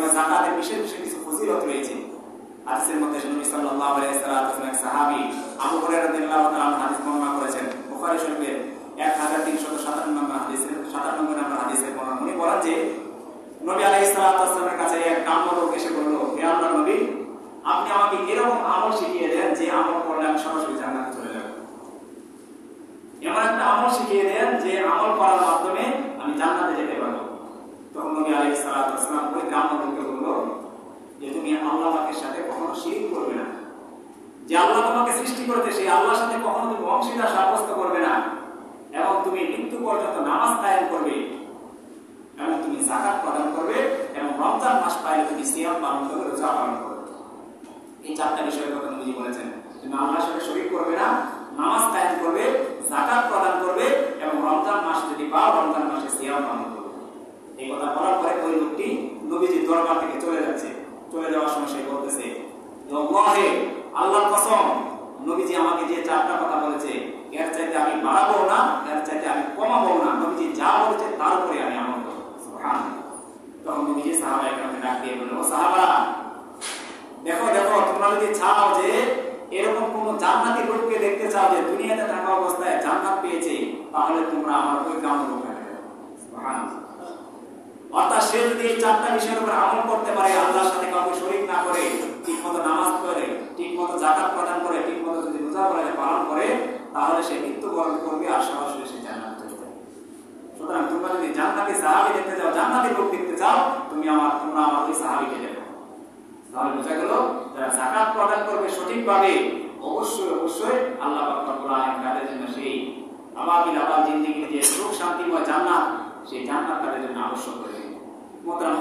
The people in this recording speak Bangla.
তবে যাকাতের বিশেষ বিশেষ কিছু ফজিলত রয়েছে। হাদিসের মধ্যে নবী সাল্লাল্লাহু আলাইহি ওয়াসাল্লাম সাহাবী আবু হুরায়রা রাদিয়াল্লাহু তাআলা হাদিস বর্ণনা করেছেন বুখারী শরীফের 1357 নম্বর হাদিসের বর্ণনা। উনি বলেন যে নবী আলাইহিস সালাতু ওয়াসসালামের কাছে এক কাম্য লোক এসে বলল, হে আল্লাহর নবী, আপনি আমাকে এরকম আমল শিখিয়ে দেন যে আমল করলে আমি সরাসরি জান্নাতে চলে যাব। এমন একটা আমল শিখিয়ে দেন যে আমল করার মাধ্যমে আমি জান্নাতে যেতে পারবো। তখন নবী আলাইহিস সালাতু ওয়াসসালাম ওই কাম্য লোককে বলল যে তুমি আল্লাহ পাকের সাথে কখনো শিরক করবে না, যে আল্লাহ তোমাকে সৃষ্টি করেছে সেই আল্লাহর সাথে কখনো তুমি অংশীদার সাব্যস্ত করবে না, এবং তুমি মৃত্যু পর্যন্ত নামাজ কায়েম করবে, এবং তুমি যাকাত প্রদান করবে, এবং রমজান মাস পাইলে তুমি সিয়াম পালন করবে, রোজা পালন করবে। এই চারটা বিষয়ের কথা নবী বলেছেন। তুমি আল্লাহর সাথে শরীক করবে না, নামাজ কায়েম করবে, যাকাত প্রদান করবে, এবং রমজান মাস যদি পাও রমজান মাসে সিয়াম পালন করবে। এই কথা বলার পরে ওই লোকটি নবীজির দরবার থেকে চলে যাচ্ছে। চলে যাওয়ার সময় সে বলতেছে, আল্লাহে, আল্লাহর কসম, নবীজি আমাকে যে চারটা কথা বলেছে এর চাইতে আমি বাড়াবো না, এর চাইতে আমি কমাবো না, নবীজি যা বলেছে তার উপরে আমি আমল করব। সুবহানাল্লাহ। তখন নবীজি সাহাবায়ে-কেরামকে ডাক দিয়ে বললেন, ও সাহাবারা, দেখো দেখো, তোমরা যদি চাও যে এরকম কোন জান্নাতি লোককে দেখতে চাও যে দুনিয়াতে থাকা অবস্থায় জান্নাত পেয়েছে, তাহলে তোমরা আমার ওই গ্রাম লোককে দেখো। সুবহানাল্লাহ। অর্থাৎ সে যদি এই চারটা বিষয়ের উপর আমল করতে পারে, আল্লাহর সাথে কাউকে শরীক না করে, ঠিকমতো নামাজ পড়ে, ঠিকমতো যাকাত প্রদান করে, ঠিকমতো যদি রোজা পালন করে, তাহলে সে মৃত্যুবরণ করবে আর সরাসরি সে জান্নাতে চলে যাবে। সুতরাং তোমরা যদি জান্নাতি সাহাবী দেখতে চাও, জান্নাতি লোক দেখতে চাও, তোমরা আমার ওই সাহাবীকে দেখো। তাহলে বোঝা গেল যারা যাকাত প্রদান করবে সঠিকভাবে, অবশ্যই অবশ্যই আল্লাহ পাক রব্বুল আলামিন তাদের জন্য সেই আবাবিল জিন্দেগির যে সুখ শান্তিময় জান্নাত, সেই জান্নাত তাদের জন্য আবশ্যক করে। মোহতারাম